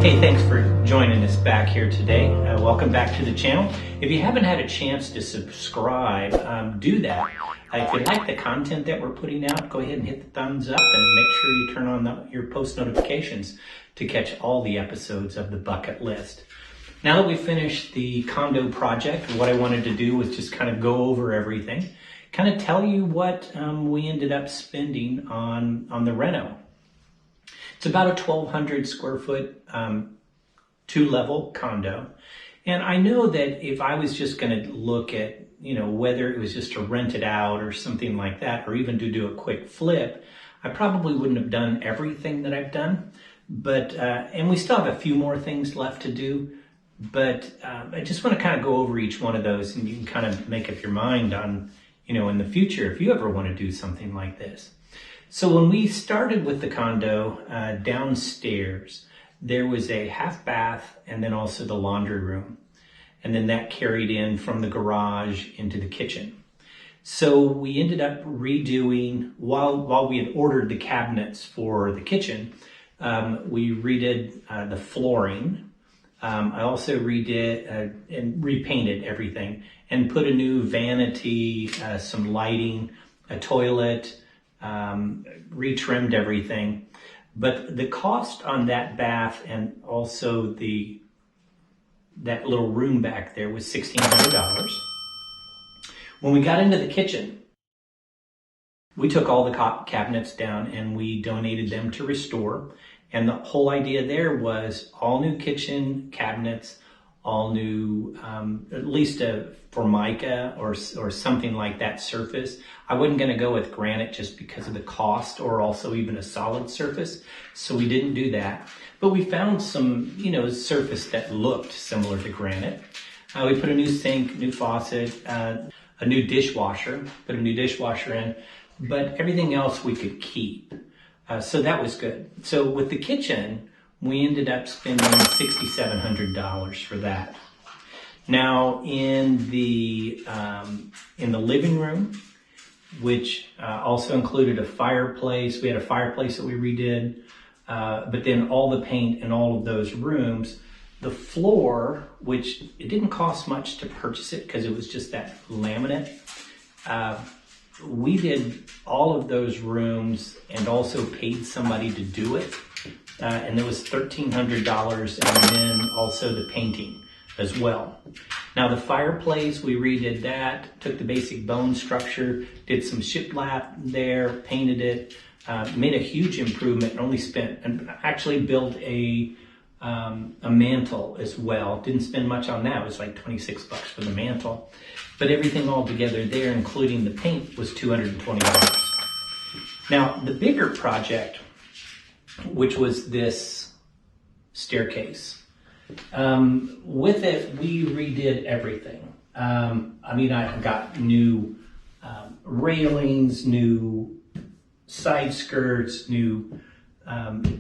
Hey, thanks for joining us back here today. Welcome back to the channel. If you haven't had a chance to subscribe, do that. If you like the content that we're putting out, go ahead and hit the thumbs up and make sure you turn on your post notifications to catch all the episodes of the bucket list. Now that we've finished the condo project, what I wanted to do was just kind of go over everything, kind of tell you what we ended up spending on the reno. It's about a 1,200 square foot, 2-level condo. And I know that if I was just going to look at, whether it was just to rent it out or something like that, or even to do a quick flip, I probably wouldn't have done everything that I've done. But, and we still have a few more things left to do. But I just want to kind of go over each one of those, and you can kind of make up your mind on, in the future, if you ever want to do something like this. So when we started with the condo, downstairs, there was a half bath and then also the laundry room. And then that carried in from the garage into the kitchen. So we ended up redoing, while we had ordered the cabinets for the kitchen, we redid the flooring. I also redid and repainted everything and put a new vanity, some lighting, a toilet, retrimmed everything. But the cost on that bath and also that little room back there was $1,600. When we got into the kitchen, we took all the cabinets down and we donated them to Restore. And the whole idea there was all new kitchen cabinets, all new, at least a Formica or something like that surface. I wasn't going to go with granite just because of the cost, or also even a solid surface. So we didn't do that. But we found some, surface that looked similar to granite. We put a new sink, new faucet, a new dishwasher, put a new dishwasher in, but everything else we could keep. So that was good. So with the kitchen, we ended up spending $6,700 for that. Now in the living room, which also included a fireplace, we had a fireplace that we redid, but then all the paint in all of those rooms, the floor, which it didn't cost much to purchase it because it was just that laminate. We did all of those rooms and also paid somebody to do it. And there was $1,300, and then also the painting as well. Now the fireplace, we redid that, took the basic bone structure, did some shiplap there, painted it, made a huge improvement, and actually built a mantle as well. Didn't spend much on that. It was like $26 for the mantle. But everything all together there, including the paint, was $220. Now the bigger project, which was this staircase. With it, we redid everything. I got new railings, new side skirts, new,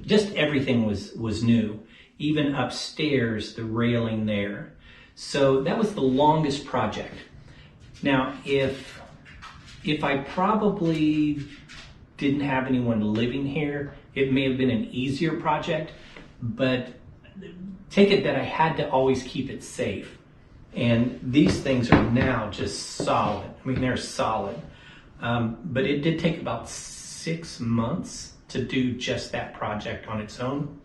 just everything was new. Even upstairs, the railing there. So that was the longest project. Now, if I probably didn't have anyone living here, it may have been an easier project, but take it that I had to always keep it safe. And these things are now just solid. They're solid. But it did take about 6 months to do just that project on its own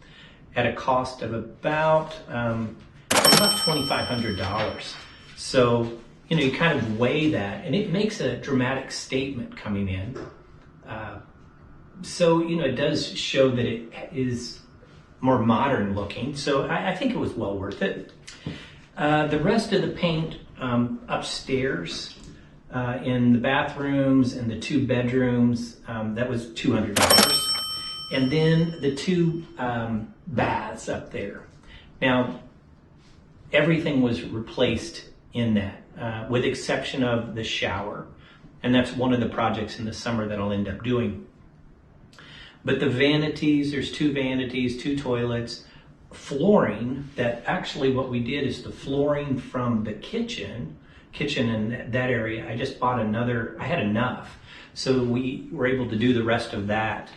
at a cost of about $2,500. So, you kind of weigh that, and it makes a dramatic statement coming in. So, it does show that it is more modern looking. So I think it was well worth it. The rest of the paint upstairs in the bathrooms and the 2 bedrooms, that was $200. And then the 2 baths up there. Now, everything was replaced in that, with exception of the shower. And that's one of the projects in the summer that I'll end up doing. But the vanities, there's 2 vanities, 2 toilets, flooring, that actually what we did is the flooring from the kitchen in that area, I just bought I had enough. So we were able to do the rest of that.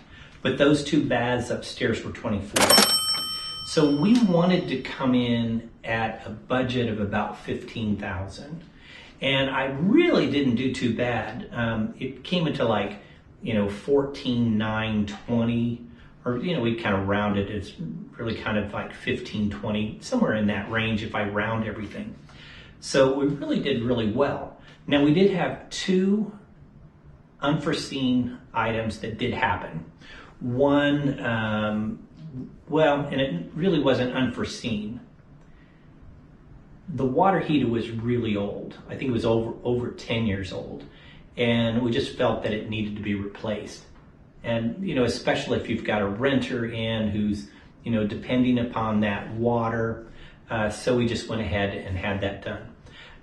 But those 2 baths upstairs were $24. So we wanted to come in at a budget of about $15,000, and I really didn't do too bad. It came into like, 14,920, or we kind of rounded. It's really kind of like 1520, somewhere in that range if I round everything. So we really did really well. Now we did have two unforeseen items that did happen. One, and it really wasn't unforeseen. The water heater was really old. I think it was over 10 years old. And we just felt that it needed to be replaced. And, especially if you've got a renter in who's, depending upon that water. So we just went ahead and had that done.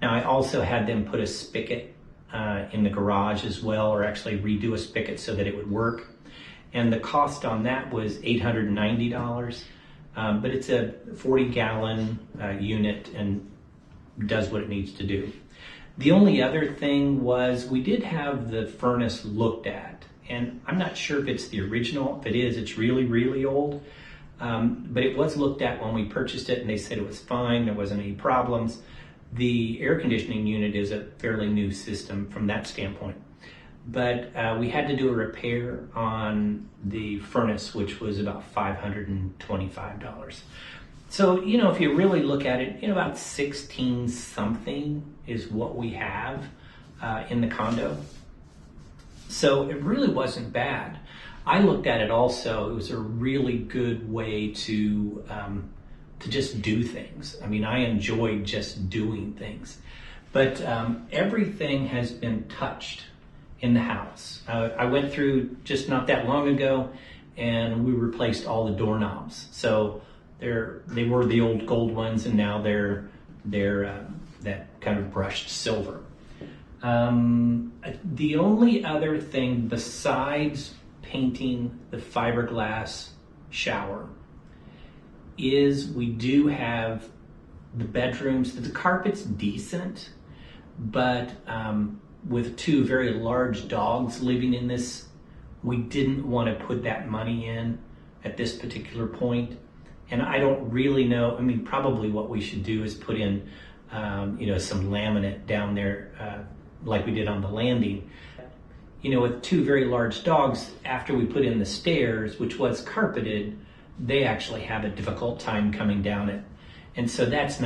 Now I also had them put a spigot in the garage as well, or actually redo a spigot so that it would work. And the cost on that was $890. But it's a 40-gallon unit and does what it needs to do. The only other thing was we did have the furnace looked at, and I'm not sure if it's the original. If it is, it's really, really old. But it was looked at when we purchased it, and they said it was fine. There wasn't any problems. The air conditioning unit is a fairly new system from that standpoint. But we had to do a repair on the furnace, which was about $525. So, if you really look at it, about 16 something is what we have in the condo. So it really wasn't bad. I looked at it also. It was a really good way to just do things. I mean, I enjoyed just doing things. But everything has been touched in the house. I went through just not that long ago, and we replaced all the doorknobs. So they were the old gold ones, and now they're that kind of brushed silver. The only other thing besides painting the fiberglass shower is we do have the bedrooms. The carpet's decent, but with two very large dogs living in this, we didn't want to put that money in at this particular point. And I don't really know. I mean, probably what we should do is put in, some laminate down there, like we did on the landing. With two very large dogs, after we put in the stairs, which was carpeted, they actually have a difficult time coming down it. And so that's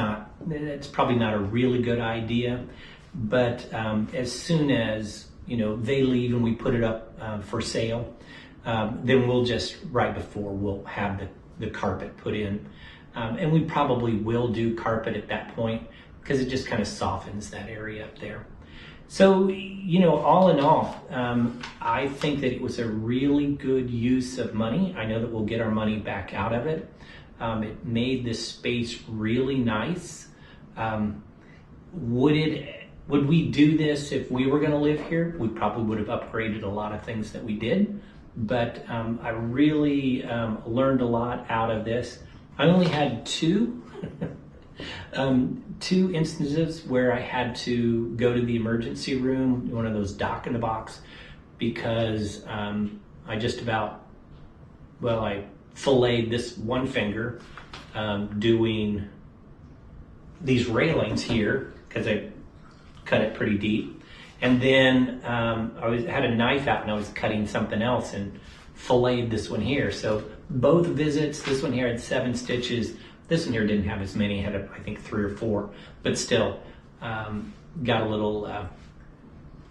probably not a really good idea. But as soon as, they leave and we put it up for sale, then we'll just, right before, we'll have the carpet put in. And we probably will do carpet at that point because it just kind of softens that area up there. So, all in all, I think that it was a really good use of money. I know that we'll get our money back out of it. It made this space really nice. Would we do this if we were going to live here? We probably would have upgraded a lot of things that we did. But I really learned a lot out of this. I only had two instances where I had to go to the emergency room, one of those dock in the box, because I filleted this one finger doing these railings here because I cut it pretty deep. And then I had a knife out and I was cutting something else and filleted this one here. So both visits, this one here had 7 stitches. This one here didn't have as many, had I think 3 or 4, but still got a little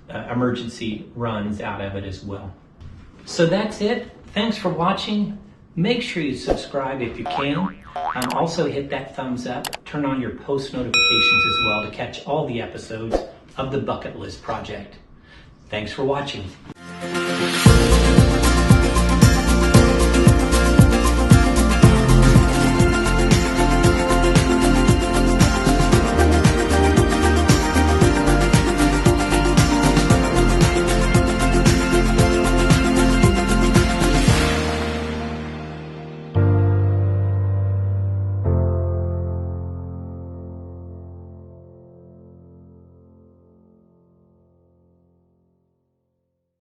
emergency runs out of it as well. So that's it. Thanks for watching. Make sure you subscribe if you can. Also hit that thumbs up. Turn on your post notifications as well to catch all the episodes of the Bucket List Project. Thanks for watching.